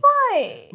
Why?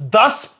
10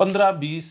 15-20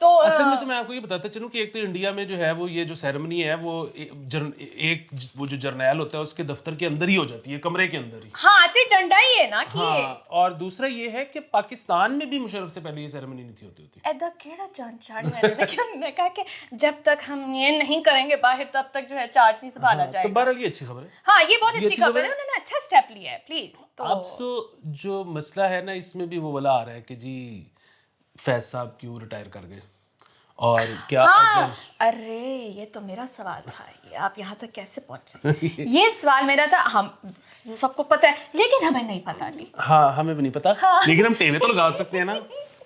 تو اصل میں تو میں آپ کو یہ بتاتا چلوں کہ ایک تو انڈیا میں جو ہے وہ یہ جو سیریمنی ہے وہ ایک وہ جو جرنیل ہوتا ہے اس کے دفتر کے اندر ہی ہو جاتی ہے, کمرے کے اندر ہی. ہاں آتے ڈنڈا ہی ہے نا کہ ہاں, اور دوسرا یہ ہے کہ پاکستان میں بھی مشرف سے پہلے یہ سیریمنی نہیں تھی ہوتی. ایدا کیڑا چانچ چاڑی میں نے کہا کہ جب تک ہم یہ نہیں کریں گے باہر تب تک جو ہے چارج نہیں سنبھالا جائے تو گا. بہرحال یہ اچھی خبر ہے. ہاں یہ بہت اچھی خبر ہے, انہوں نے اچھا سٹیپ لیا ہے. پلیز اب جو مسئلہ ہے نا اس میں بھی وہ والا آ رہا ہے کہ جی فیض صاحب کیوں ریٹائر کر گئے, اور کیا ارے یہ تو میرا سوال تھا, یہ آپ یہاں تک کیسے پہنچے؟ یہ سوال میرا تھا, ہم سب کو پتہ ہے لیکن ہمیں نہیں پتا. ہاں ہمیں بھی نہیں پتا, لیکن ہم ٹیلے تو لگا سکتے ہیں نا.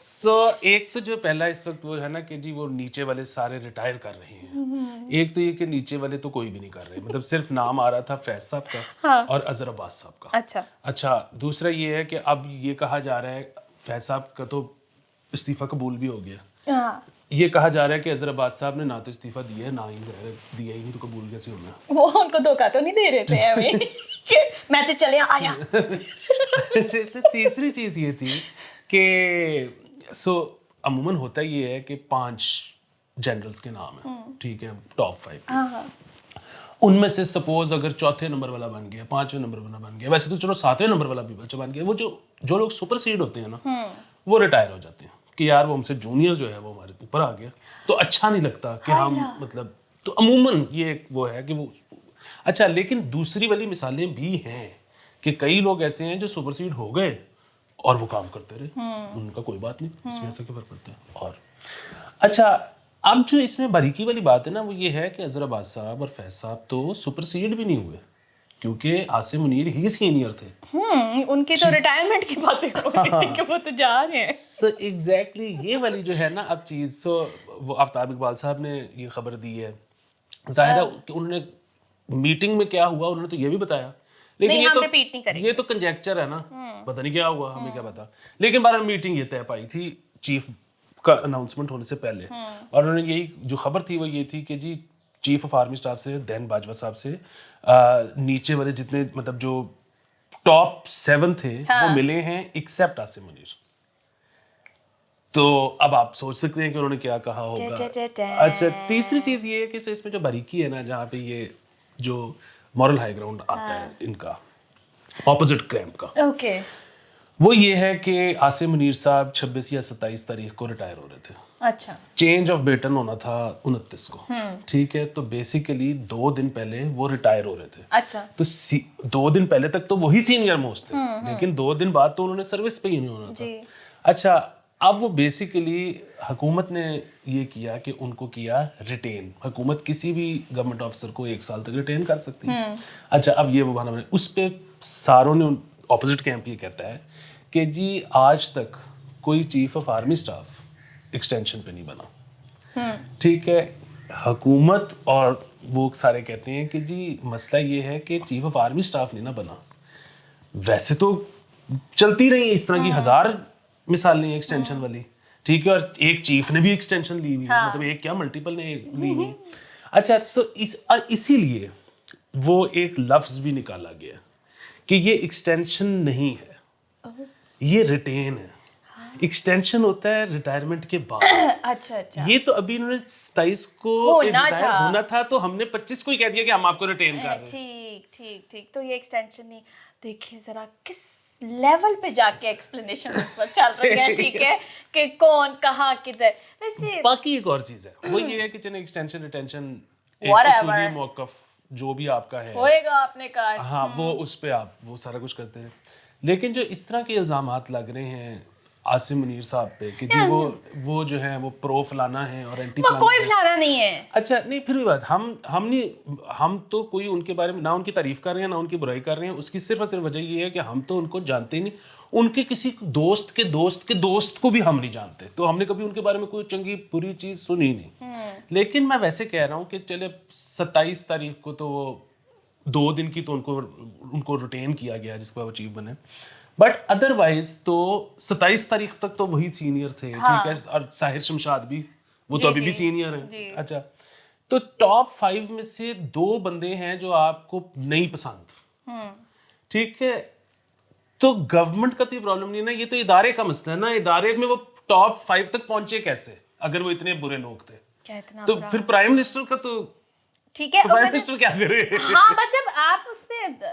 سو ایک تو جو پہلا اس وقت وہ ہے نا کہ جی وہ نیچے والے سارے ریٹائر کر رہے ہیں. ایک تو یہ کہ نیچے والے تو کوئی بھی نہیں کر رہے, مطلب صرف نام آ رہا تھا فیض صاحب کا اور اظہر عباس صاحب کا. اچھا دوسرا یہ ہے کہ اب یہ کہا جا رہا ہے فیض صاحب کا تو استعفیٰ قبول بھی ہو گیا, یہ کہا جا رہا ہے کہ اظہر عباس صاحب نے نہ تو استعفیٰ دیا ہے نہ ہی دیا ہی نہیں, تو قبول کیسے ہونا. وہ ان کو دھوکہ تو نہیں دے رہے تھے کہ میں تو چلے آیا. جیسے تیسری چیز یہ تھی کہ عموماً ہوتا یہ ہے کہ 5 جنرلز کے نام ہیں, ٹھیک ہے, ٹاپ 5. ان میں سے سپوز اگر چوتھے نمبر والا بن گیا, 5ویں نمبر والا بن گیا, ویسے تو چلو 7ویں نمبر والا بھی بچہ بن گیا, وہ جو لوگ سپر سیڈ ہوتے ہیں نا وہ ریٹائر ہو جاتے ہیں کہ یار وہ ہم سے جونیئر جو ہے وہ ہمارے اوپر آ گیا, تو اچھا نہیں لگتا کہ ہم مطلب, تو عموماً یہ ایک وہ ہے کہ وہ اچھا. لیکن دوسری والی مثالیں بھی ہیں کہ کئی لوگ ایسے ہیں جو سپر سیڈ ہو گئے اور وہ کام کرتے رہے, ان کا کوئی بات نہیں, اس میں ایسا کیا فرق پڑتا ہے. اور اچھا اب جو اس میں باریکی والی بات ہے نا وہ یہ ہے کہ اظہر عباس صاحب اور فیض صاحب تو سپر سیڈ بھی نہیں ہوئے کیونکہ عاصم منیر ہی سینئر تھے. ان کی تو ریٹائرمنٹ کی باتیں ہو رہی تھی کہ وہ تو جا رہے ہیں. سو ایگزیکٹلی یہ والی جو ہے نا اب چیز, سو وہ آفتاب اقبال صاحب نے یہ خبر دی ہے, ظاہر ہے کہ انہوں نے میٹنگ میں کیا ہوا انہوں نے تو یہ بھی بتایا, لیکن یہ تو کنجیکچر ہے نا, پتہ نہیں کیا ہوا, ہمیں کیا پتا. لیکن بہرحال میٹنگ یہ طے پائی تھی چیف کا اناؤنسمنٹ ہونے سے پہلے, اور انہوں نے یہی جو خبر تھی وہ یہ تھی کہ جی چیف آف آرمی اسٹاف سے دین باجوہ صاحب سے نیچے والے جتنے مطلب جو ٹاپ 7 تھے وہ ملے ہیں ایکسیپٹ عاصم منیر. تو اب آپ سوچ سکتے ہیں کہ انہوں نے کیا کہا ہوگا. اچھا تیسری چیز یہ ہے کہ اس میں جو باریکی ہے نا جہاں پہ یہ جو مورل ہائی گراؤنڈ آتا ہے ان کا اپوزٹ کیمپ کا, وہ یہ ہے کہ عاصم منیر صاحب 26 یا 27 تاریخ کو ریٹائر ہو رہے تھے. اچھا چینج آف بیٹن ہونا تھا 29 کو, ٹھیک ہے, تو بیسیکلی 2 دن پہلے وہ ریٹائر ہو رہے تھے. اچھا تو 2 دن پہلے تک تو وہی سینئر موسٹ تھے, لیکن 2 دن بعد تو انہوں نے سروس پہ ہی نہیں ہونا تھا. اچھا اب وہ بیسیکلی حکومت نے یہ کیا کہ ان کو کیا ریٹین, حکومت کسی بھی گورنمنٹ آفیسر کو 1 سال تک ریٹین کر سکتی ہے. اچھا اب یہ وہ بہانا بنے, اس پہ ساروں نے اپوزٹ کیمپ یہ کہتا ہے کہ جی آج تک کوئی chief of army staff extension پہ نہیں بنا, ٹھیک ہے. حکومت اور وہ سارے کہتے ہیں کہ جی مسئلہ یہ ہے کہ چیف آف آرمی اسٹاف نہیں نہ بنا, ویسے تو چلتی رہی ہیں اس طرح کی 1000 مثالیں ایکسٹینشن والی, ٹھیک ہے, اور ایک چیف نے بھی ایکسٹینشن لی ہوئی ہے, مطلب ایک کیا ملٹیپل نے لی ہوئی. اچھا تو اسی لیے وہ ایک لفظ بھی نکالا گیا کہ یہ ایکسٹینشن نہیں ہے, یہ ریٹین ہے. ایکسٹینشن ہوتا ہے ریٹائرمنٹ کے بعد. اچھا یہ تو ابھی انہوں نے 27 کو ہونا تھا, تو ہم نے 25 کو ہی کہہ دیا کہ ہم آپ کو ریٹین کر رہے ہیں. ٹھیک تو یہ ایکسٹینشن نہیں. دیکھیے ذرا کس لیول پہ جا کے ایکسپلینیشن اس وقت چل رہی ہے, ٹھیک ہے, کہ کون کہاں کدھر. ویسے باقی ایک اور چیز ہے وہ یہ ہے کہ چلیں ایکسٹینشن ریٹینشن اصولی موقف جو بھی آپ کا ہے ہوئے گا آپ نے کہا, ہاں وہ اس پہ آپ وہ سارا کچھ کرتے ہیں. لیکن جو اس طرح کے الزامات لگ رہے ہیں عاصم منیر صاحب پہ کہ جی وہ جو ہے وہ پرو فلانا ہے اور اینٹی فلانا, کوئی فلانا نہیں ہے. اچھا نہیں پھر بھی بات ہم تو کوئی ان کے بارے میں نہ ان کی تعریف کر رہے ہیں نہ ان کی برائی کر رہے ہیں. اس کی صرف اور صرف وجہ یہ ہے کہ ہم تو ان کو جانتے ہی نہیں, ان کے کسی دوست کے دوست کے دوست کو بھی ہم نہیں جانتے, تو ہم نے کبھی ان کے بارے میں کوئی چنگی بری چیز سنی نہیں. لیکن میں ویسے کہہ رہا ہوں کہ چلے 27 تاریخ کو تو وہ 2 دن کی تو ان کو ریٹین کیا گیا جس کے بعد وہ چیف بنے, بٹ ادروائز تو 27 تاریخ تک تو وہی سینئر تھے, ٹھیک ہے, اور ساحر شمشاد بھی وہ تو ابھی بھی سینئر ہیں. اچھا تو ٹاپ 5 میں سے 2 بندے ہیں جو آپ کو نہیں پسند, ٹھیک ہے, تو گورنمنٹ کا تو یہ پرابلم نہیں ہے نا, یہ تو ادارے کا مسئلہ ہے نا. ادارے میں وہ ٹاپ 5 تک پہنچے کیسے, اگر وہ اتنے برے لوگ تھے کیا اتنا تو پھر پرائم منسٹر کا تو ٹھیک ہے پرائم منسٹر کیا کرے؟ ہاں مطلب آپ اس سے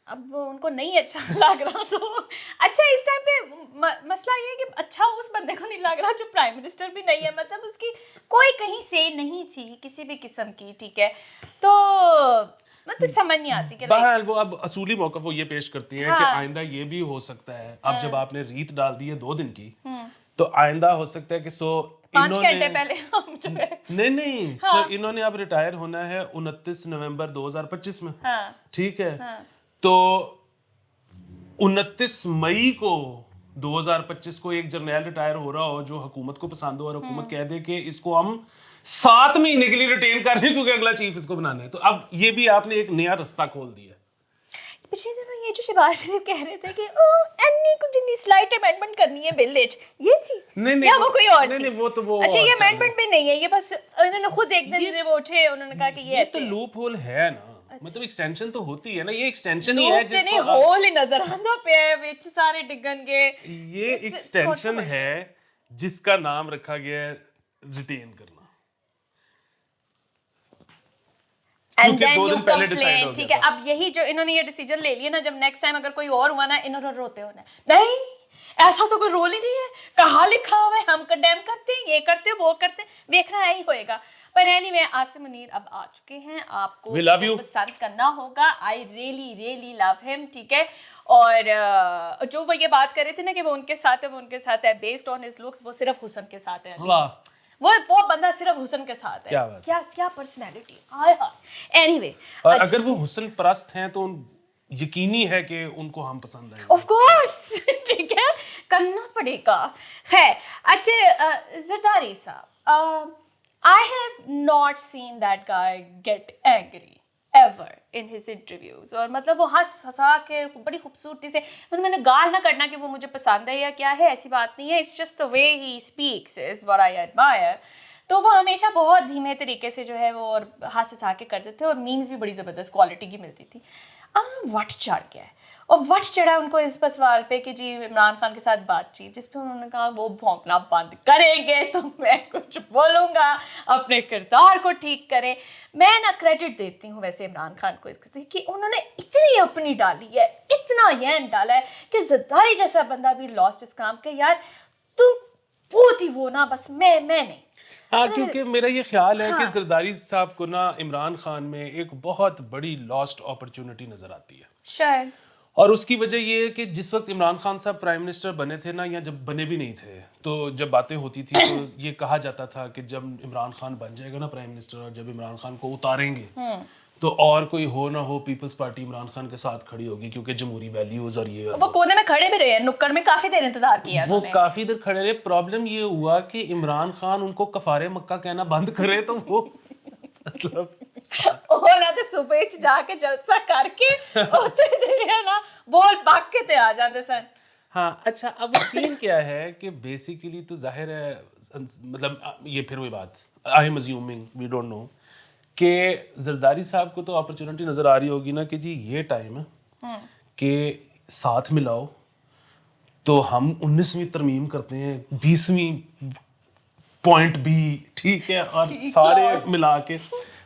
اب وہ ان کو نہیں اچھا لگ رہا تو اچھا اس ٹائم پہ مسئلہ یہ ہے کہ اچھا اس بندے کو نہیں لگ رہا جو پرائم منسٹر بھی نہیں ہے, مطلب اس کی کوئی کہیں سے نہیں تھی کسی بھی قسم کی, ٹھیک ہے, تو مطلب سمجھ نہیں آتی کہ بہرحال وہ اب اصولی موقف وہ یہ پیش کرتی ہیں کہ آئندہ یہ بھی ہو سکتا ہے, اب جب آپ نے ریت ڈال دی ہے 2 دن کی تو آئندہ ہو سکتا ہے کہ 5 گھنٹے پہلے ہم جو ہے نہیں سو انہوں نے اب ریٹائر ہونا ہے 29 نومبر 2025 میں, ٹھیک ہے, تو 29 مئی کو 2025 کو ایک جرنیل ریٹائر ہو رہا ہو جو حکومت کو پسند ہو اور حکومت کہہ دے کہ اس کو ہم 7 مہینے کے لیے ریٹین کر رہے ہیں کیونکہ اگلا چیف اس کو بنانا ہے, تو اب یہ بھی آپ نے ایک نیا رستہ کھول دیا. پچھلے دنوں یہ جو شہباز شریف کہہ رہے تھے کہ اینی کو جنی سلائٹ امینڈمنٹ کرنی ہے بل وچ, یہ تھی یا وہ کوئی اور نہیں وہ تو وہ اچھا یہ امینڈمنٹ بھی نہیں ہے, یہ بس انہوں نے خود ایک دن وہ اٹھے انہوں نے کہا کہ یہ تو لوپ ہول ہے نا, مطلب ایکسٹینشن تو ہوتی ہے نا, یہ ایکسٹینشن ہی ہے جس کو ہول ہی نظر آندا پیا وچ سارے ڈگن گے, یہ ایکسٹینشن ہے جس کا نام رکھا گیا ہے ریٹین کرنا. And then you complain, ٹھیک ہے, اب یہی جو انہوں نے یہ ڈیسیجن لے لیا نا, جب نیکسٹ ٹائم اگر کوئی اور ہوا نا انہوں نے روتے ہونا نہیں ایسا تو کوئی رول ہی نہیں ہے, کہاں لکھا ہوا ہے ہم کنڈیم کرتے ہیں, یہ کرتے ہیں وہ کرتے ہیں, دیکھنا ہے ہی ہوئے گا. پر اینی وے عاصم منیر اب آ چکے ہیں, آپ کو پسند کرنا ہوگا, آئی ریئلی ریئلی لو ہم, ٹھیک ہے, اور جو وہ یہ بات کر رہے تھے نا کہ وہ ان کے ساتھ ہے, وہ ان کے ساتھ ہے بیسڈ آن ہز لکس, وہ صرف حسن کے ساتھ ہے, وہ بندہ صرف حسن کے ساتھ ہے, کیا پرسنالٹی, اینی وے. اور اگر وہ حسن پرست ہیں تو یقینی ہے کہ ان کو ہم پسند آئیں گے, آف کورس, ٹھیک ہے, کرنا پڑے گا. خیر اچھا زرداری صاحب, I have not seen that guy get angry ever in his interviews, اور مطلب وہ ہنسا کے بڑی خوبصورتی سے, میں نے گال نہ کرنا کہ وہ مجھے پسند ہے یا کیا ہے, ایسی بات نہیں ہے, it's just the way he speaks is what I admire. تو وہ ہمیشہ بہت دھیمے طریقے سے جو ہے وہ ہنسا کے کرتے تھے, اور میمز بھی بڑی زبردست کوالٹی کی ملتی تھی. وٹ چڑھ گیا ہے, اور وٹ چڑھا ان کو اس پر سوال پہ کہ جی عمران خان کے ساتھ بات چیت, جس پہ انہوں نے کہا وہ بھونکنا بند کریں گے تو میں کچھ بولوں گا, اپنے کردار کو ٹھیک کریں. میں نا کریڈٹ دیتی ہوں ویسے عمران خان کو کہ انہوں نے اتنی اپنی ڈالی ہے, اتنا ین ڈالا ہے کہ زرداری جیسا بندہ بھی لاسٹ اس کام کے, یار تم بہت ہی وہ نا بس میں نہیں. ہاں کیونکہ میرا یہ خیال ہے کہ زرداری صاحب کو نا عمران خان میں ایک بہت بڑی لاسٹ اپرچونٹی نظر آتی ہے شاید, اور اس کی وجہ یہ ہے کہ جس وقت عمران خان صاحب پرائم منسٹر بنے تھے نا, یا جب بنے بھی نہیں تھے, تو جب باتیں ہوتی تھی تو یہ کہا جاتا تھا کہ جب عمران خان بن جائے گا نا پرائم منسٹر, اور جب عمران خان کو اتاریں گے تو اور کوئی ہو نہ ہو پیپلز پارٹی عمران خان کے ساتھ کھڑی ہوگی, کیونکہ جمہوری ویلیوز اور یہ وہ کونے میں کھڑے بھی رہے ہیں, نکڑ میں کافی دیر انتظار کیا, وہ کافی دیر کھڑے رہے. پرابلم یہ ہوا کہ عمران خان ان کو کفارے مکہ کہنا بند کرے, تو وہ مطلب تو صبح جا کے جلسہ کر کے نا بول پاک کے تے آ جاتے سن. ہاں اچھا, اب سین کیا ہے کہ بیسیکلی تو ظاہر ہے, مطلب یہ پھر وہی بات, I am assuming we don't know, کہ زرداری صاحب کو تو اپرچونٹی نظر آ رہی ہوگی نا کہ جی یہ ٹائم ہے کہ ساتھ ملاؤ, تو ہم 19ویں ترمیم کرتے ہیں 20ویں پوائنٹ بھی, ٹھیک ہے, اور سارے ملا کے,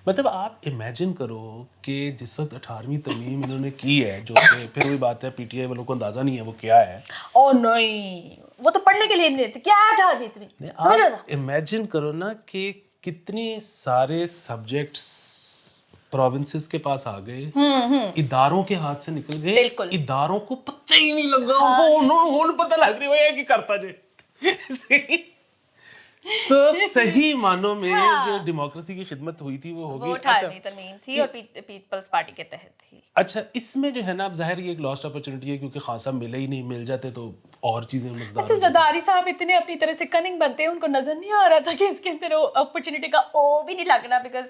مطلب آپ امیجن کرو کہ جس وقت 18ویں ترمیم انہوں نے کی ہے, جو کہ پھر وہی بات ہے پی ٹی آئی والوں کو اندازہ نہیں ہے وہ کیا ہے. او نہیں, وہ تو پڑھنے کے لیے نہیں تھے, کیا 18ویں, آپ امیجن کرو نا کہ کتنے سارے سبجیکٹس پروونسز کے پاس آ گئے, اداروں کے ہاتھ سے نکل گئے, اداروں کو پتہ ہی نہیں لگا, انہوں پتہ لگ رہی ہے کہ کرتا جائے. صحیح معنوں میں جو ڈیموکریسی کی خدمت ہوئی تھی وہ ہوگی, 18ویں ترمیم تھی اور پیپلز پارٹی کے تحت تھی. اچھا, اس میں جو ہے نا اب ظاہر یہ ایک لاسٹ اپرچونٹی ہے, کیونکہ خان صاحب ملے ہی نہیں, مل جاتے تو اور چیزیں مزدار. ایسے زرداری صاحب اتنے اپنی طرح سے کننگ بنتے ہیں, ان کو نظر نہیں آ رہا تھا کہ اس کے اندر اپرچونٹی کا او بھی نہیں لگنا, بیکاز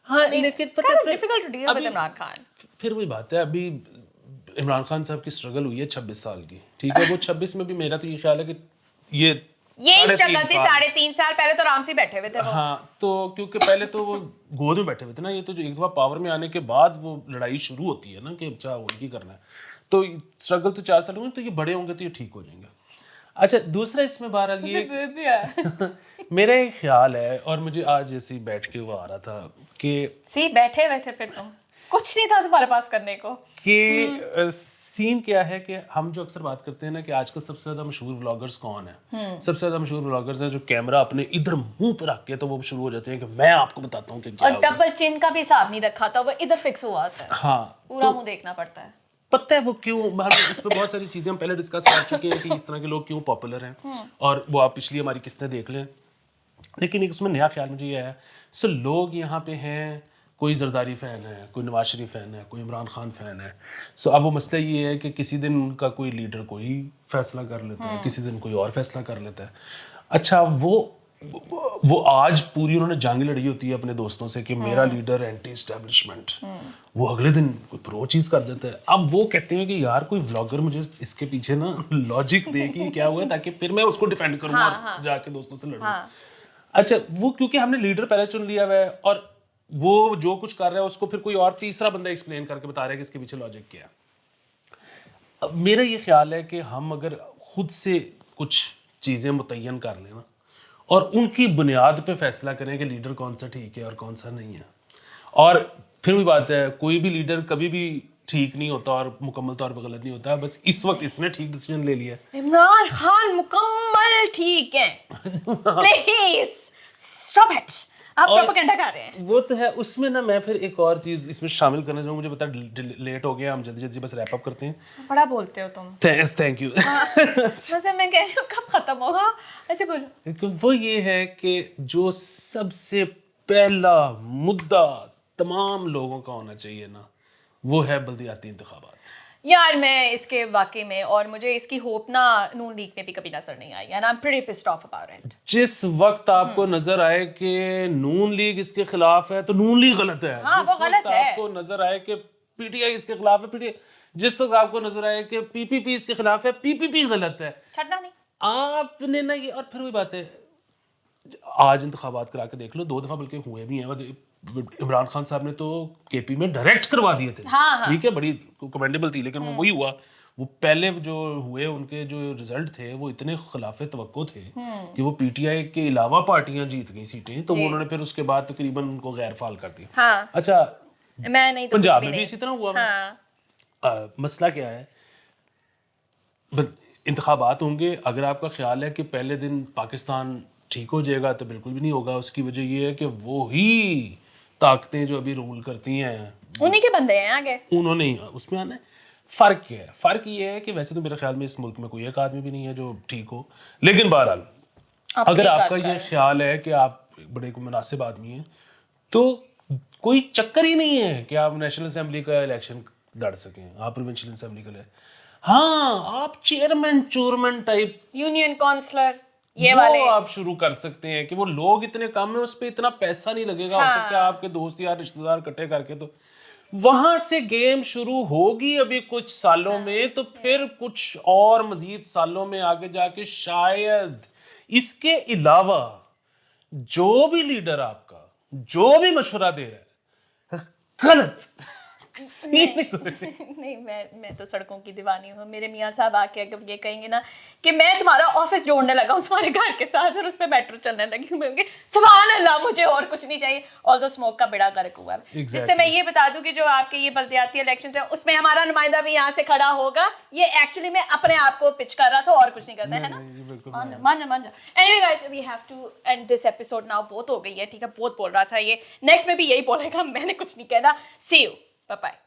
ہاں لیکن difficult to deal with Imran Khan. پھر وہی بات ہے, ابھی عمران خان صاحب کی اسٹرگل ہوئی ہے 26 سال کی, ٹھیک ہے, وہ 26 میں بھی میرا تو یہ خیال ہے کہ یہ اسٹرگل تھی 3.5 سال پہلے, تو آرام سے بیٹھے ہوئے تھے. ہاں, تو کیونکہ پہلے تو وہ گود میں بیٹھے ہوئے تھے نا, یہ تو جو ایک دفعہ پاور میں آنے کے بعد وہ لڑائی شروع ہوتی ہے نا کہ اچھا ان کی کرنا ہے, تو اسٹرگل تو 4 سال ہوئے, تو یہ بڑے ہوں گے تو یہ ٹھیک ہو جائیں گے. اچھا دوسرا اس میں بہرحال یہ میرا ایک خیال ہے اور مجھے آج ایسے ہی بیٹھ کے وہ آ رہا تھا کہ بیٹھے ہوئے تھے پھر تم کچھ نہیں تھا تمہارے پاس کرنے کو کہ سین کیا ہے کہ ہم جو اکثر بات کرتے ہیں نا کہ آج کل سب سے زیادہ مشہور ولاگرز کون ہیں، سب سے زیادہ مشہور ولاگرز ہیں جو کیمرہ اپنے ادھر منہ پہ رکھ کے تو وہ شروع ہو جاتے ہیں کہ میں آپ کو بتاتا ہوں کہ کیا، اور ڈبل چین کا بھی حساب نہیں رکھا تھا، وہ ادھر فکس ہوا ہوتا ہے، ہاں پورا منہ دیکھنا پڑتا ہے. پتہ ہے وہ کیوں، اس پہ بہت ساری چیزیں ہم پہلے ڈسکس کر چکے ہیں کہ اس طرح کے لوگ کیوں پاپولر ہیں، اور وہ آپ پچھلی ہماری قسطیں دیکھ لیں. لیکن ایک اس میں نیا خیال مجھے یہ ہے، سو لوگ یہاں پہ ہیں، کوئی زرداری فین ہے، کوئی نواز شریف فین ہے، کوئی عمران خان فین ہے. سو اب وہ مسئلہ یہ ہے کہ کسی دن ان کا کوئی لیڈر کوئی فیصلہ کر لیتا ہے، کسی دن کوئی اور فیصلہ کر لیتا ہے. اچھا وہ آج پوری انہوں نے جنگ لڑی ہوتی ہے اپنے دوستوں سے کہ میرا لیڈر اینٹی اسٹیبلشمنٹ، وہ اگلے دن کوئی پرو چیز کر دیتا ہے. اب وہ کہتے ہیں کہ یار کوئی ولاگر مجھے اس کے پیچھے نا لاجک دے کہ کیا ہوا ہے تاکہ پھر میں اس کو ڈیفینڈ کروں اور جا کے دوستوں سے لڑوں. اچھا وہ کیونکہ ہم نے لیڈر پہلے چن لیا ہوا ہے اور وہ جو کچھ کر رہا ہے اس کو پھر کوئی اور تیسرا بندہ ایکسپلین کر کے بتا رہا ہے کہ اس کے پیچھے لاجک کیا ہے. میرا یہ خیال ہے کہ ہم اگر خود سے کچھ چیزیں متعین کر لیں نا اور ان کی بنیاد پہ فیصلہ کریں کہ لیڈر کون سا ٹھیک ہے اور کون سا نہیں ہے، اور پھر بھی بات ہے کوئی بھی لیڈر کبھی بھی ٹھیک نہیں ہوتا اور مکمل طور پہ غلط نہیں ہوتا. بس اس وقت اس نے ٹھیک ڈیسیژن لے لیا. عمران خان مکمل ٹھیک ہے، پلیز اسٹاپ اٹ، آپ پروپیگنڈا کر رہے ہیں. وہ تو ہے. اس میں نا میں پھر ایک اور چیز اس میں شامل کرنا چاہوں، مجھے پتا لیٹ ہو گیا، ہم جلدی جلدی بس ریپ اپ کرتے ہیں. بڑا بولتے ہو تم. Thank you. مطلب میں کہہ رہی ہوں کب ختم ہوگا. اچھا بولو. وہ یہ ہے کہ جو سب سے پہلا مدعا تمام لوگوں کا ہونا چاہیے نا وہ ہے بلدیاتی انتخابات. یار میں اس کے واقعی میں، اور مجھے اس کی ہوپ نا نون لیگ میں بھی کبھی نظر نہیں آئی، and I'm pretty pissed off about it. جس وقت آپ کو نظر آئے کہ نون لیگ اس کے خلاف ہے تو نون لیگ غلط ہے. ہاں وہ غلط ہے. آپ کو نظر آئے کہ پی ٹی آئی اس کے خلاف ہے، پی ٹی آئی. جس وقت آپ کو نظر آئے کہ پی پی پی اس کے خلاف ہے، پی پی پی غلط ہے. چھڑنا نہیں آپ نے نا یہ. اور پھر وہی بات ہے، آج انتخابات کرا کے دیکھ لو، 2 دفعہ بلکہ ہوئے بھی ہیں. عمران خان صاحب نے تو کے پی میں ڈائریکٹ کروا دیے تھے، ٹھیک ہے، بڑی کمینڈیبل تھی، لیکن وہی ہوا. وہ پہلے جو ہوئے ان کے جو رزلٹ تھے وہ اتنے خلاف توقع تھے کہ وہ پی ٹی آئی کے علاوہ پارٹیاں جیت گئی سیٹیں، تو وہ انہوں نے پھر اس کے بعد تقریباً ان کو غیر فعال کر دیا. اچھا پنجاب میں بھی اسی طرح ہوا. مسئلہ کیا ہے، انتخابات ہوں گے، اگر آپ کا خیال ہے کہ پہلے دن پاکستان ٹھیک ہو جائے گا تو بالکل بھی نہیں ہوگا. اس کی وجہ یہ ہے کہ وہی طاقتیں جو ابھی رول کرتی ہیں انہی کے بندے ہیں آگے، انہوں نے اس میں آنا ہے. فرق کیا ہے؟ فرق یہ ہے کہ ویسے تو میرے خیال میں اس ملک میں کوئی ایک آدمی بھی نہیں ہے جو ٹھیک ہو، لیکن بہرحال اگر آپ کا یہ خیال ہے کہ آپ بڑے مناسب آدمی ہیں تو کوئی چکر ہی نہیں ہے کہ آپ نیشنل اسمبلی کا الیکشن لڑ سکیں، آپ پروونشل اسمبلی کا لڑ. ہاں آپ چیئرمین ٹائپ یونین کونسلر یہ والے آپ شروع کر سکتے ہیں کہ وہ لوگ اتنے کم ہیں، اس پہ اتنا پیسہ نہیں لگے گا. ہو سکتا ہے آپ کے دوست یا رشتہ دار اکٹھے کر کے، تو وہاں سے گیم شروع ہوگی ابھی کچھ سالوں میں، تو پھر کچھ اور مزید سالوں میں آگے جا کے شاید. اس کے علاوہ جو بھی لیڈر آپ کا جو بھی مشورہ دے رہا ہے غلط. نہیں میں تو سڑکوں کی دیوانی ہوں. میرے میاں صاحب آ کے اگر یہ کہیں گے نا کہ میں تمہارا آفس جوڑنے لگا ہوں تمہارے گھر کے ساتھ اور اس پہ میٹرو چلنے لگی ہوں، میں سبحان اللہ مجھے اور کچھ نہیں چاہیے. آلدو اسموک کا بڑا غرق ہوا ہے. جس سے میں یہ بتا دوں کہ جو آپ کے یہ بلدیاتی الیکشنز ہیں اس میں ہمارا نمائندہ بھی یہاں سے کھڑا ہوگا. یہ ایکچولی میں اپنے آپ کو پچ کر رہا تھا اور کچھ نہیں کرتا ہے نا. مان جا. Anyway guys we have to end this episode now. بہت ہو گئی ہے، ٹھیک ہے، بہت بول رہا تھا یہ، نیکسٹ میں بھی یہی بولے گا، میں نے کچھ نہیں کہنا. سی یو، بائے بائے.